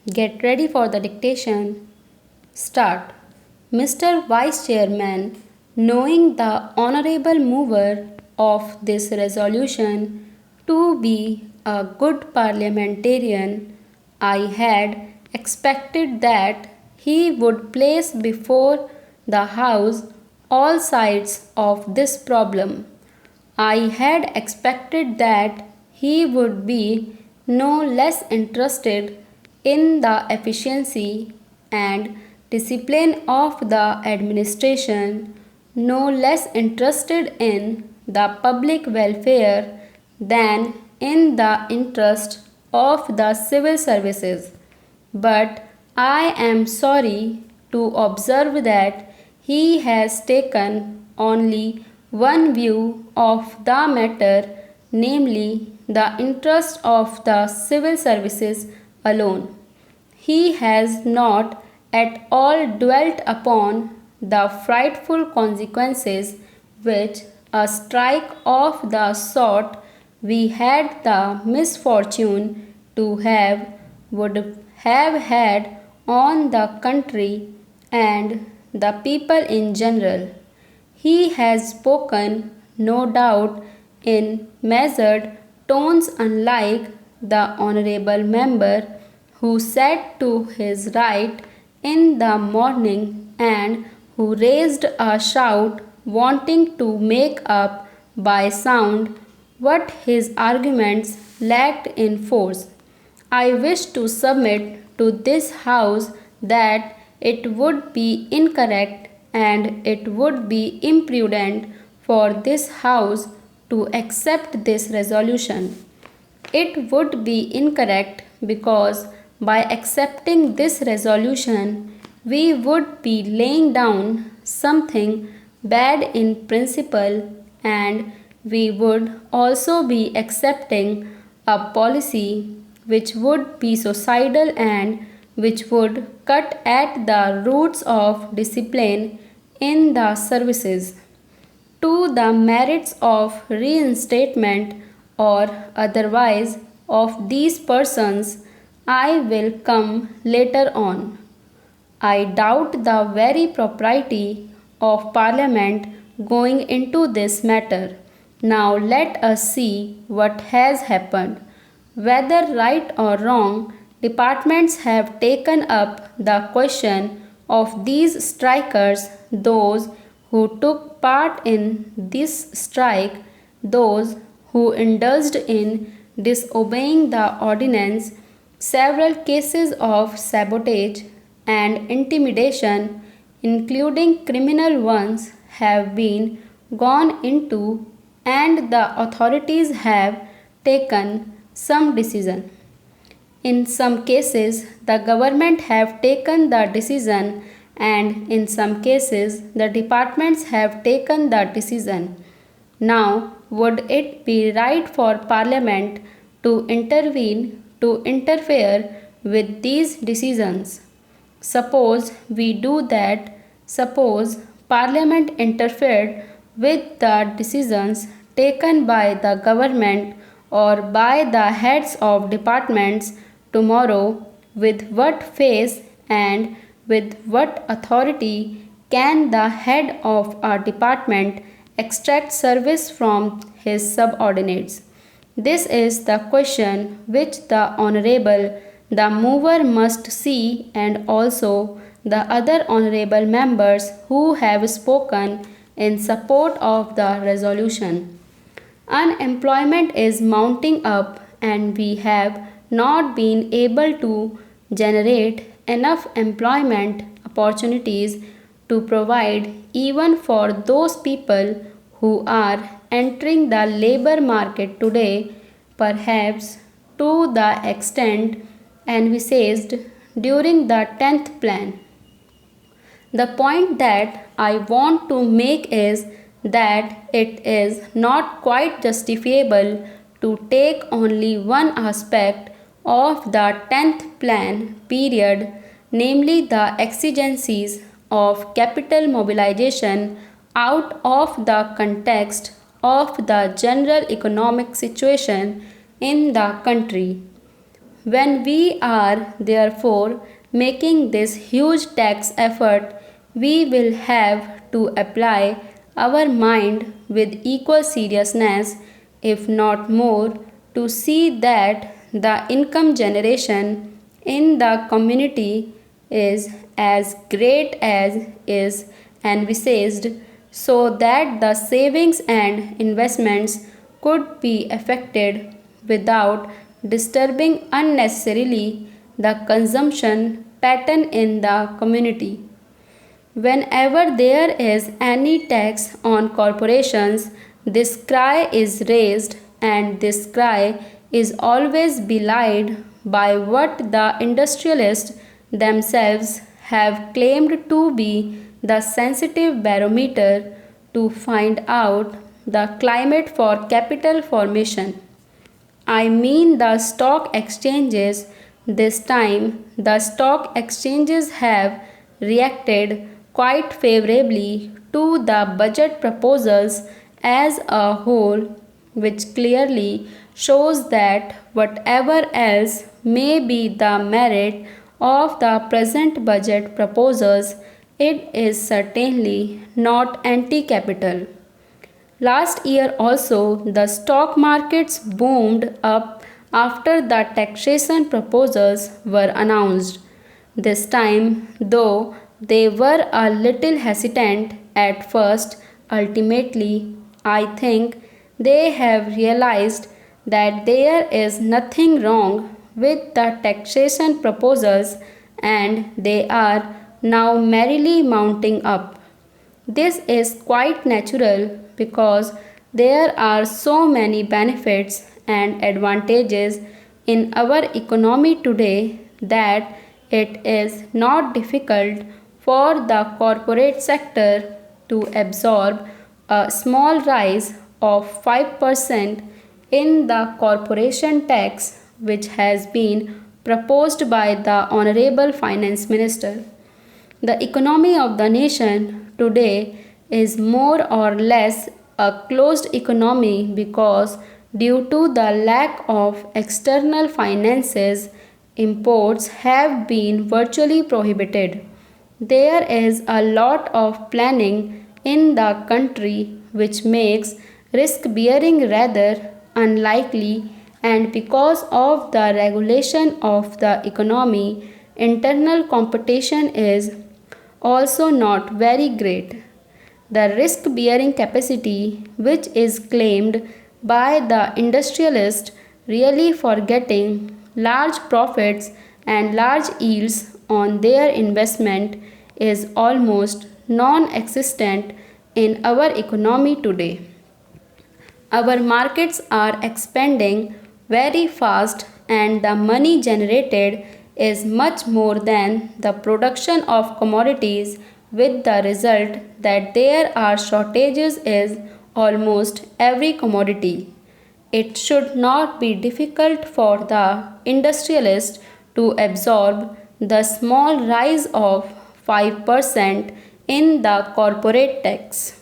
Get ready for the dictation. Start. Mr. Vice Chairman, knowing the honorable mover of this resolution to be a good parliamentarian, I had expected that he would place before the House all sides of this problem. I had expected that he would be no less interested in the efficiency and discipline of the administration, no less interested in the public welfare than in the interest of the civil services. But I am sorry to observe that he has taken only one view of the matter, namely the interest of the civil services alone. He has not at all dwelt upon the frightful consequences which a strike of the sort we had the misfortune to have would have had on the country and the people in general. He has spoken, no doubt, in measured tones, unlike the honorable member who sat to his right in the morning and who raised a shout wanting to make up by sound what his arguments lacked in force. I wish to submit to this House that it would be incorrect and it would be imprudent for this House to accept this resolution. It would be incorrect because by accepting this resolution, we would be laying down something bad in principle, and we would also be accepting a policy which would be suicidal and which would cut at the roots of discipline in the services. To the merits of reinstatement or otherwise of these persons, I will come later on. I doubt the very propriety of Parliament going into this matter. Now let us see what has happened. Whether right or wrong, departments have taken up the question of these strikers, those who took part in this strike, those who indulged in disobeying the ordinance. Several cases of sabotage and intimidation, including criminal ones, have been gone into, and the authorities have taken some decision. In some cases, the government have taken the decision, and in some cases, the departments have taken the decision. Now, would it be right for Parliament to intervene, to interfere with these decisions? Suppose we do that. Suppose Parliament interfered with the decisions taken by the government or by the heads of departments tomorrow. With what face and with what authority can the head of a department extract service from his subordinates? This is the question which the Honorable, the mover, must see, and also the other honorable members who have spoken in support of the resolution. Unemployment is mounting up, and we have not been able to generate enough employment opportunities to provide even for those people who are entering the labor market today, perhaps to the extent envisaged during the 10th plan. The point that I want to make is that it is not quite justifiable to take only one aspect of the 10th plan period, namely the exigencies of capital mobilization, out of the context of the general economic situation in the country. When we are therefore making this huge tax effort, we will have to apply our mind with equal seriousness, if not more, to see that the income generation in the community is as great as is envisaged, so that the savings and investments could be affected without disturbing unnecessarily the consumption pattern in the community. Whenever there is any tax on corporations, this cry is raised, and this cry is always belied by what the industrialists themselves have claimed to be the sensitive barometer to find out the climate for capital formation. I mean the stock exchanges. This time, the stock exchanges have reacted quite favorably to the budget proposals as a whole, which clearly shows that whatever else may be the merit of the present budget proposals, it is certainly not anti capital. Last year also, the stock markets boomed up after the taxation proposals were announced. This time, though, they were a little hesitant at first. Ultimately, I think they have realized that there is nothing wrong with the taxation proposals, and they are now merrily mounting up. This is quite natural because there are so many benefits and advantages in our economy today that it is not difficult for the corporate sector to absorb a small rise of 5% in the corporation tax, which has been proposed by the Honorable Finance Minister. The economy of the nation today is more or less a closed economy because, due to the lack of external finances, imports have been virtually prohibited. There is a lot of planning in the country which makes risk bearing rather unlikely, and because of the regulation of the economy, internal competition is also not very great. The risk bearing capacity, which is claimed by the industrialist, really forgetting large profits and large yields on their investment, is almost non existent in our economy today. Our markets are expanding very fast, and the money generated is much more than the production of commodities, with the result that there are shortages in almost every commodity. It should not be difficult for the industrialist to absorb the small rise of 5% in the corporate tax.